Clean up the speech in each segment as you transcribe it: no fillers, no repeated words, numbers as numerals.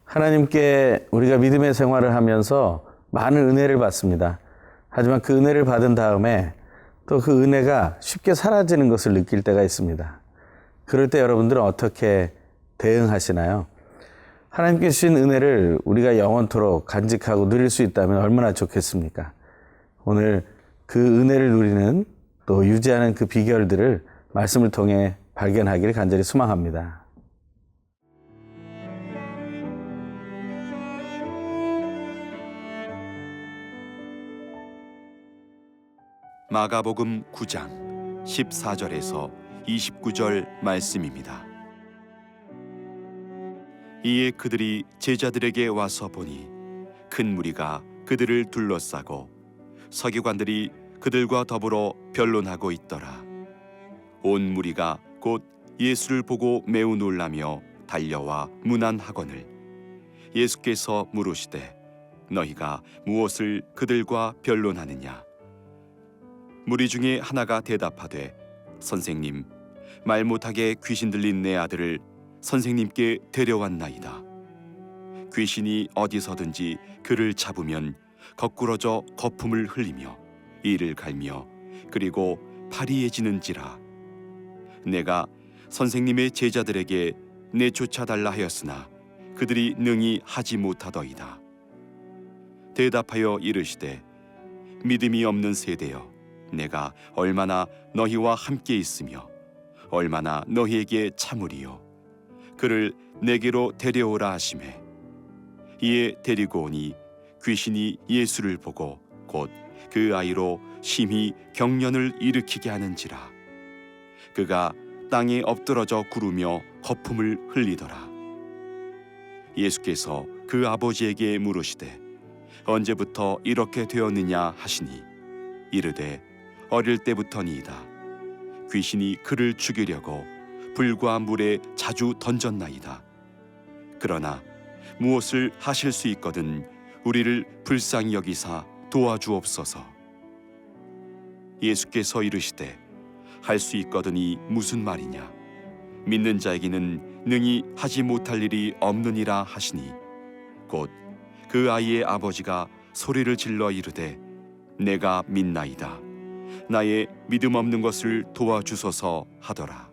하나님께 우리가 믿음의 생활을 하면서 많은 은혜를 받습니다. 하지만 그 은혜를 받은 다음에 또 그 은혜가 쉽게 사라지는 것을 느낄 때가 있습니다. 그럴 때 여러분들은 어떻게 대응하시나요? 하나님께 주신 은혜를 우리가 영원토록 간직하고 누릴 수 있다면 얼마나 좋겠습니까? 오늘 그 은혜를 누리는 또 유지하는 그 비결들을 말씀을 통해 발견하기를 간절히 소망합니다. 마가복음 9장 14절에서 29절 말씀입니다. 이에 그들이 제자들에게 와서 보니 큰 무리가 그들을 둘러싸고 서기관들이 그들과 더불어 변론하고 있더라. 온 무리가 곧 예수를 보고 매우 놀라며 달려와 문안하거늘 예수께서 물으시되 너희가 무엇을 그들과 변론하느냐? 무리 중에 하나가 대답하되 선생님, 말 못하게 귀신 들린 내 아들을 선생님께 데려왔나이다. 귀신이 어디서든지 그를 잡으면 거꾸러져 거품을 흘리며 이를 갈며 그리고 파리해지는지라. 내가 선생님의 제자들에게 내쫓아달라 하였으나 그들이 능히 하지 못하더이다. 대답하여 이르시되 믿음이 없는 세대여, 내가 얼마나 너희와 함께 있으며 얼마나 너희에게 참으리요. 그를 내게로 데려오라 하시매 이에 데리고 오니 귀신이 예수를 보고 곧 그 아이로 심히 경련을 일으키게 하는지라. 그가 땅에 엎드러져 구르며 거품을 흘리더라. 예수께서 그 아버지에게 물으시되 언제부터 이렇게 되었느냐 하시니 이르되 어릴 때부터니이다. 귀신이 그를 죽이려고 불과 물에 자주 던졌나이다. 그러나 무엇을 하실 수 있거든 우리를 불쌍히 여기사 도와주옵소서. 예수께서 이르시되 할 수 있거든이 무슨 말이냐? 믿는 자에게는 능히 하지 못할 일이 없느니라 하시니 곧 그 아이의 아버지가 소리를 질러 이르되 내가 믿나이다. 나의 믿음 없는 것을 도와주소서 하더라.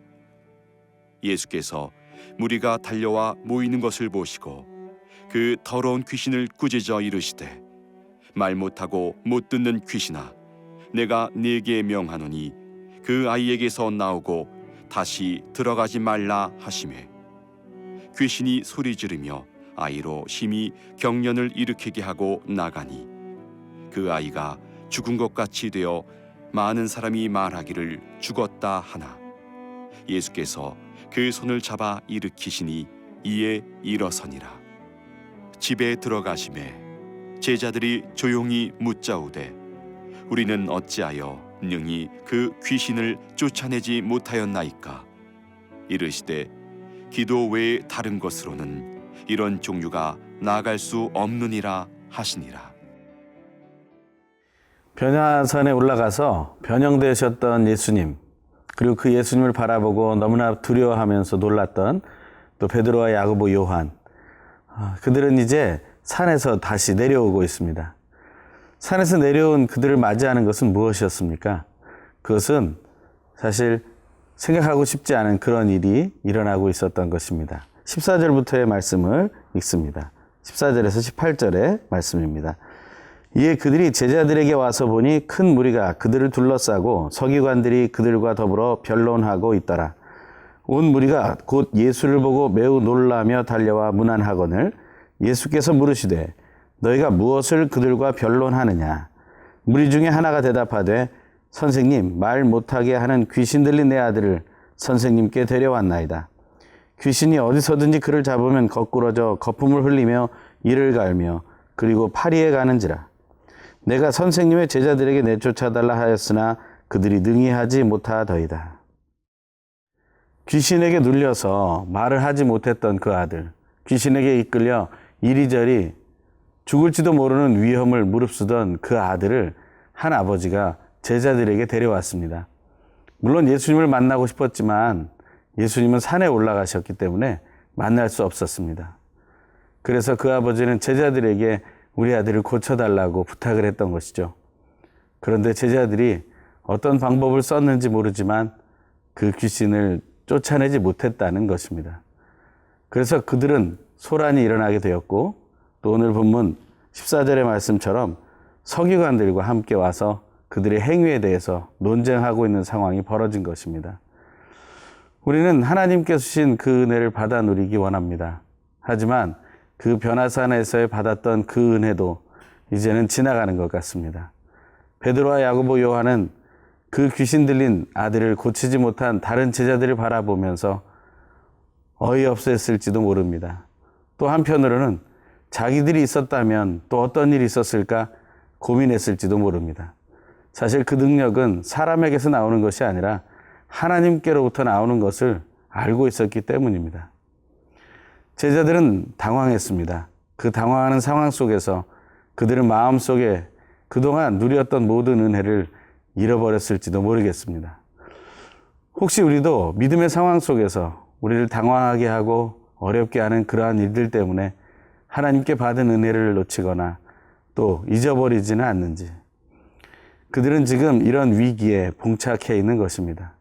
예수께서 무리가 달려와 모이는 것을 보시고 그 더러운 귀신을 꾸짖어 이르시되 말 못하고 못 듣는 귀신아, 내가 네게 명하노니 그 아이에게서 나오고 다시 들어가지 말라 하시매 귀신이 소리 지르며 아이로 심히 경련을 일으키게 하고 나가니 그 아이가 죽은 것 같이 되어 많은 사람이 말하기를 죽었다 하나 예수께서 그 손을 잡아 일으키시니 이에 일어서니라. 집에 들어가시매 제자들이 조용히 묻자오되 우리는 어찌하여 능히 그 귀신을 쫓아내지 못하였나이까? 이르시되 기도 외에 다른 것으로는 이런 종류가 나아갈 수 없느니라 하시니라. 변화산에 올라가서 변형되셨던 예수님, 그리고 그 예수님을 바라보고 너무나 두려워하면서 놀랐던 또 베드로와 야고보, 요한, 그들은 이제 산에서 다시 내려오고 있습니다. 산에서 내려온 그들을 맞이하는 것은 무엇이었습니까? 그것은 사실 생각하고 싶지 않은 그런 일이 일어나고 있었던 것입니다. 14절부터의 말씀을 읽습니다. 14절에서 18절의 말씀입니다. 이에 그들이 제자들에게 와서 보니 큰 무리가 그들을 둘러싸고 서기관들이 그들과 더불어 변론하고 있더라. 온 무리가 곧 예수를 보고 매우 놀라며 달려와 문안하거늘 예수께서 물으시되 너희가 무엇을 그들과 변론하느냐? 무리 중에 하나가 대답하되 선생님, 말 못하게 하는 귀신 들린 내 아들을 선생님께 데려왔나이다. 귀신이 어디서든지 그를 잡으면 거꾸러져 거품을 흘리며 이를 갈며 그리고 파리에 가는지라. 내가 선생님의 제자들에게 내쫓아달라 하였으나 그들이 능히 하지 못하더이다. 귀신에게 눌려서 말을 하지 못했던 그 아들, 귀신에게 이끌려 이리저리 죽을지도 모르는 위험을 무릅쓰던 그 아들을 한 아버지가 제자들에게 데려왔습니다. 물론 예수님을 만나고 싶었지만 예수님은 산에 올라가셨기 때문에 만날 수 없었습니다. 그래서 그 아버지는 제자들에게 우리 아들을 고쳐달라고 부탁을 했던 것이죠. 그런데 제자들이 어떤 방법을 썼는지 모르지만 그 귀신을 쫓아내지 못했다는 것입니다. 그래서 그들은 소란이 일어나게 되었고, 또 오늘 본문 14절의 말씀처럼 서기관들과 함께 와서 그들의 행위에 대해서 논쟁하고 있는 상황이 벌어진 것입니다. 우리는 하나님께서 주신 그 은혜를 받아 누리기 원합니다. 하지만 그 변화산에서 받았던 그 은혜도 이제는 지나가는 것 같습니다. 베드로와 야고보, 요한은 그 귀신 들린 아들을 고치지 못한 다른 제자들을 바라보면서 어이없었을지도 모릅니다. 또 한편으로는 자기들이 있었다면 또 어떤 일이 있었을까 고민했을지도 모릅니다. 사실 그 능력은 사람에게서 나오는 것이 아니라 하나님께로부터 나오는 것을 알고 있었기 때문입니다. 제자들은 당황했습니다. 그 당황하는 상황 속에서 그들은 마음속에 그동안 누렸던 모든 은혜를 잃어버렸을지도 모르겠습니다. 혹시 우리도 믿음의 상황 속에서 우리를 당황하게 하고 어렵게 하는 그러한 일들 때문에 하나님께 받은 은혜를 놓치거나 또 잊어버리지는 않는지, 그들은 지금 이런 위기에 봉착해 있는 것입니다.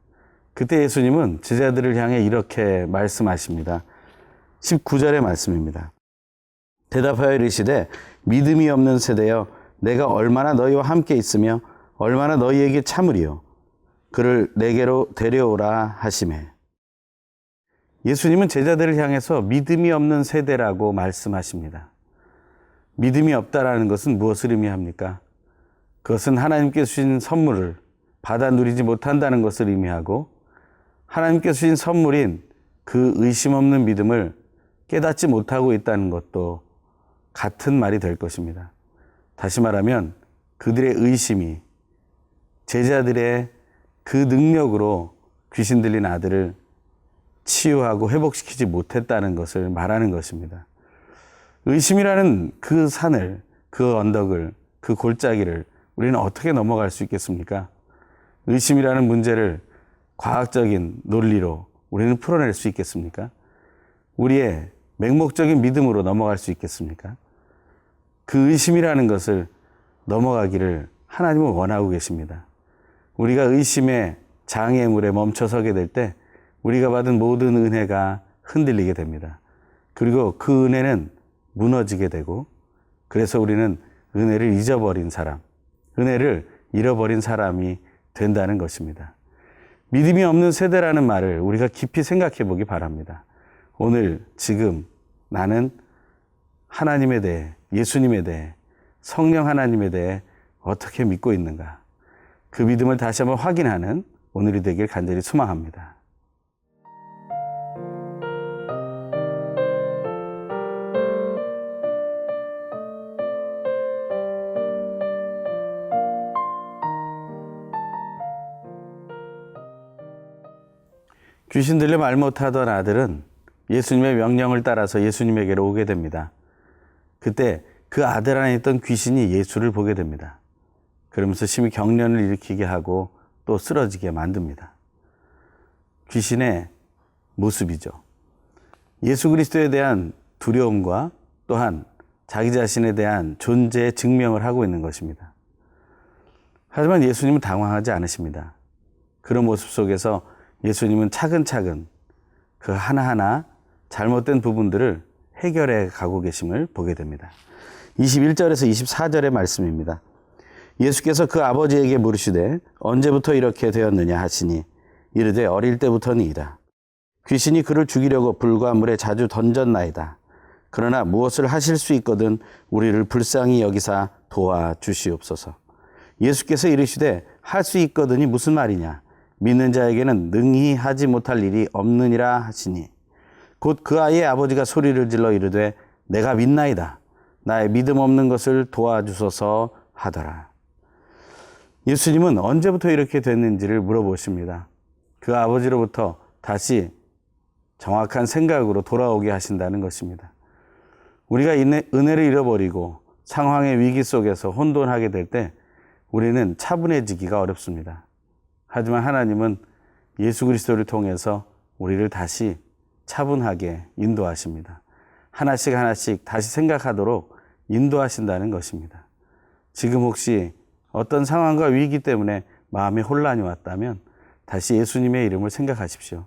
그때 예수님은 제자들을 향해 이렇게 말씀하십니다. 19절의 말씀입니다. 대답하여 이르시되 믿음이 없는 세대여, 내가 얼마나 너희와 함께 있으며 얼마나 너희에게 참으리요. 그를 내게로 데려오라 하시매. 예수님은 제자들을 향해서 믿음이 없는 세대라고 말씀하십니다. 믿음이 없다라는 것은 무엇을 의미합니까? 그것은 하나님께서 주신 선물을 받아 누리지 못한다는 것을 의미하고, 하나님께서 주신 선물인 그 의심 없는 믿음을 깨닫지 못하고 있다는 것도 같은 말이 될 것입니다. 다시 말하면 그들의 의심이 제자들의 그 능력으로 귀신 들린 아들을 치유하고 회복시키지 못했다는 것을 말하는 것입니다. 의심이라는 그 산을, 그 언덕을, 그 골짜기를 우리는 어떻게 넘어갈 수 있겠습니까? 의심이라는 문제를 과학적인 논리로 우리는 풀어낼 수 있겠습니까? 우리의 맹목적인 믿음으로 넘어갈 수 있겠습니까? 그 의심이라는 것을 넘어가기를 하나님은 원하고 계십니다. 우리가 의심의 장애물에 멈춰서게 될 때 우리가 받은 모든 은혜가 흔들리게 됩니다. 그리고 그 은혜는 무너지게 되고, 그래서 우리는 은혜를 잊어버린 사람, 은혜를 잃어버린 사람이 된다는 것입니다. 믿음이 없는 세대라는 말을 우리가 깊이 생각해 보기 바랍니다. 오늘 지금 나는 하나님에 대해, 예수님에 대해, 성령 하나님에 대해 어떻게 믿고 있는가? 그 믿음을 다시 한번 확인하는 오늘이 되길 간절히 소망합니다. 귀신 들려 말 못하던 아들은 예수님의 명령을 따라서 예수님에게로 오게 됩니다. 그때 그 아들 안에 있던 귀신이 예수를 보게 됩니다. 그러면서 심히 경련을 일으키게 하고 또 쓰러지게 만듭니다. 귀신의 모습이죠. 예수 그리스도에 대한 두려움과 또한 자기 자신에 대한 존재의 증명을 하고 있는 것입니다. 하지만 예수님은 당황하지 않으십니다. 그런 모습 속에서 예수님은 차근차근 그 하나하나 잘못된 부분들을 해결해 가고 계심을 보게 됩니다. 21절에서 24절의 말씀입니다. 예수께서 그 아버지에게 물으시되 언제부터 이렇게 되었느냐 하시니 이르되 어릴 때부터니이다. 귀신이 그를 죽이려고 불과 물에 자주 던졌나이다. 그러나 무엇을 하실 수 있거든 우리를 불쌍히 여기사 도와주시옵소서. 예수께서 이르시되 할 수 있거든이 무슨 말이냐? 믿는 자에게는 능히 하지 못할 일이 없느니라 하시니 곧 그 아이의 아버지가 소리를 질러 이르되 내가 믿나이다. 나의 믿음 없는 것을 도와주소서 하더라. 예수님은 언제부터 이렇게 됐는지를 물어보십니다. 그 아버지로부터 다시 정확한 생각으로 돌아오게 하신다는 것입니다. 우리가 은혜를 잃어버리고 상황의 위기 속에서 혼돈하게 될 때 우리는 차분해지기가 어렵습니다. 하지만 하나님은 예수 그리스도를 통해서 우리를 다시 차분하게 인도하십니다. 하나씩 하나씩 다시 생각하도록 인도하신다는 것입니다. 지금 혹시 어떤 상황과 위기 때문에 마음에 혼란이 왔다면 다시 예수님의 이름을 생각하십시오.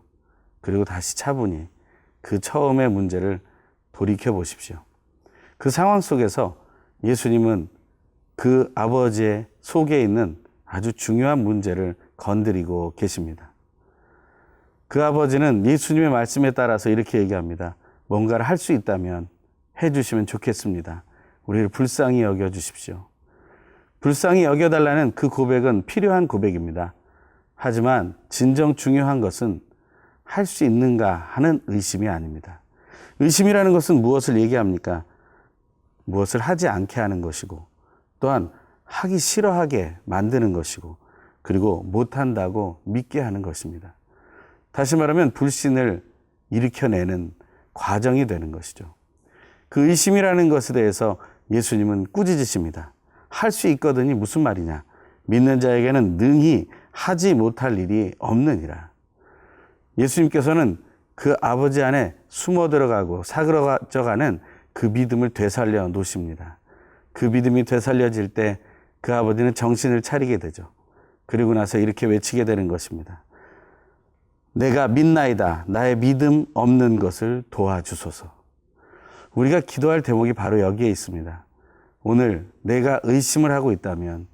그리고 다시 차분히 그 처음의 문제를 돌이켜 보십시오. 그 상황 속에서 예수님은 그 아버지의 속에 있는 아주 중요한 문제를 건드리고 계십니다. 그 아버지는 예수님의 말씀에 따라서 이렇게 얘기합니다. 뭔가를 할 수 있다면 해주시면 좋겠습니다. 우리를 불쌍히 여겨주십시오. 불쌍히 여겨달라는 그 고백은 필요한 고백입니다. 하지만 진정 중요한 것은 할 수 있는가 하는 의심이 아닙니다. 의심이라는 것은 무엇을 얘기합니까? 무엇을 하지 않게 하는 것이고, 또한 하기 싫어하게 만드는 것이고, 그리고 못한다고 믿게 하는 것입니다. 다시 말하면 불신을 일으켜내는 과정이 되는 것이죠. 그 의심이라는 것에 대해서 예수님은 꾸짖으십니다. 할 수 있거든이 무슨 말이냐? 믿는 자에게는 능히 하지 못할 일이 없느니라. 예수님께서는 그 아버지 안에 숨어 들어가고 사그러져가는 그 믿음을 되살려 놓으십니다. 그 믿음이 되살려질 때 그 아버지는 정신을 차리게 되죠. 그리고 나서 이렇게 외치게 되는 것입니다. 내가 믿나이다. 나의 믿음 없는 것을 도와주소서. 우리가 기도할 대목이 바로 여기에 있습니다. 오늘 내가 의심을 하고 있다면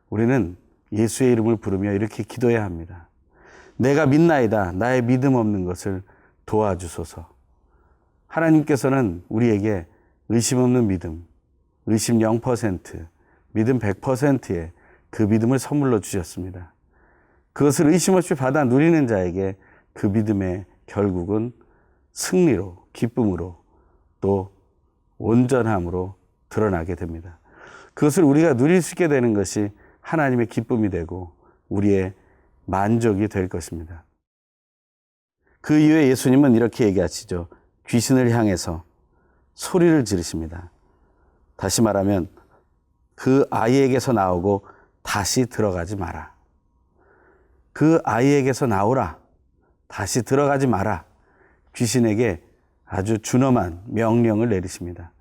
우리는 예수의 이름을 부르며 이렇게 기도해야 합니다. 내가 믿나이다. 나의 믿음 없는 것을 도와주소서. 하나님께서는 우리에게 의심 없는 믿음, 의심 0%, 믿음 100%의 그 믿음을 선물로 주셨습니다. 그것을 의심 없이 받아 누리는 자에게 그 믿음의 결국은 승리로, 기쁨으로, 또 온전함으로 드러나게 됩니다. 그것을 우리가 누릴 수 있게 되는 것이 하나님의 기쁨이 되고 우리의 만족이 될 것입니다. 그 이후에 예수님은 이렇게 얘기하시죠. 귀신을 향해서 소리를 지르십니다. 다시 말하면 그 아이에게서 나오고 다시 들어가지 마라. 그 아이에게서 나오라. 다시 들어가지 마라. 귀신에게 아주 준엄한 명령을 내리십니다.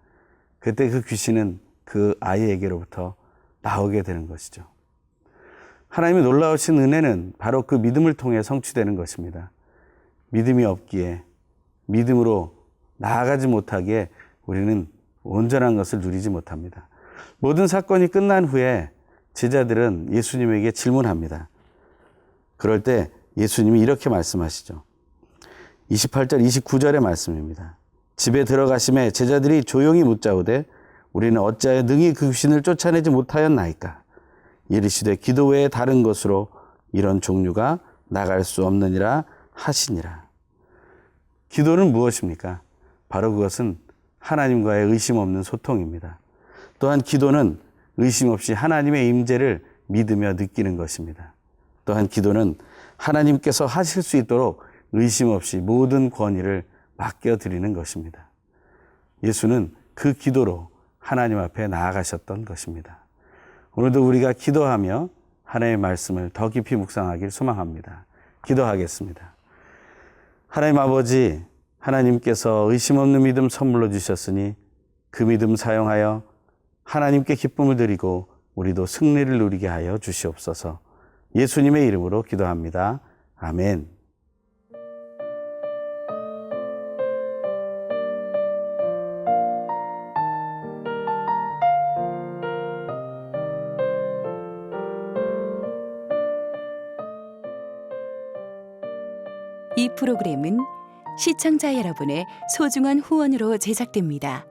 그때 그 귀신은 그 아이에게로부터 나오게 되는 것이죠. 하나님의 놀라우신 은혜는 바로 그 믿음을 통해 성취되는 것입니다. 믿음이 없기에, 믿음으로 나아가지 못하기에 우리는 온전한 것을 누리지 못합니다. 모든 사건이 끝난 후에 제자들은 예수님에게 질문합니다. 그럴 때 예수님이 이렇게 말씀하시죠. 28절, 29절의 말씀입니다. 집에 들어가심에 제자들이 조용히 묻자오되 우리는 어찌하여 능히 그 귀신을 쫓아내지 못하였나이까? 이르시되 기도 외에 다른 것으로 이런 종류가 나갈 수 없느니라 하시니라. 기도는 무엇입니까? 바로 그것은 하나님과의 의심 없는 소통입니다. 또한 기도는 의심 없이 하나님의 임재를 믿으며 느끼는 것입니다. 또한 기도는 하나님께서 하실 수 있도록 의심 없이 모든 권위를 맡겨드리는 것입니다. 예수는 그 기도로 하나님 앞에 나아가셨던 것입니다. 오늘도 우리가 기도하며 하나님의 말씀을 더 깊이 묵상하길 소망합니다. 기도하겠습니다. 하나님 아버지, 하나님께서 의심 없는 믿음 선물로 주셨으니 그 믿음 사용하여 하나님께 기쁨을 드리고 우리도 승리를 누리게 하여 주시옵소서. 예수님의 이름으로 기도합니다. 아멘. 이 프로그램은 시청자 여러분의 소중한 후원으로 제작됩니다.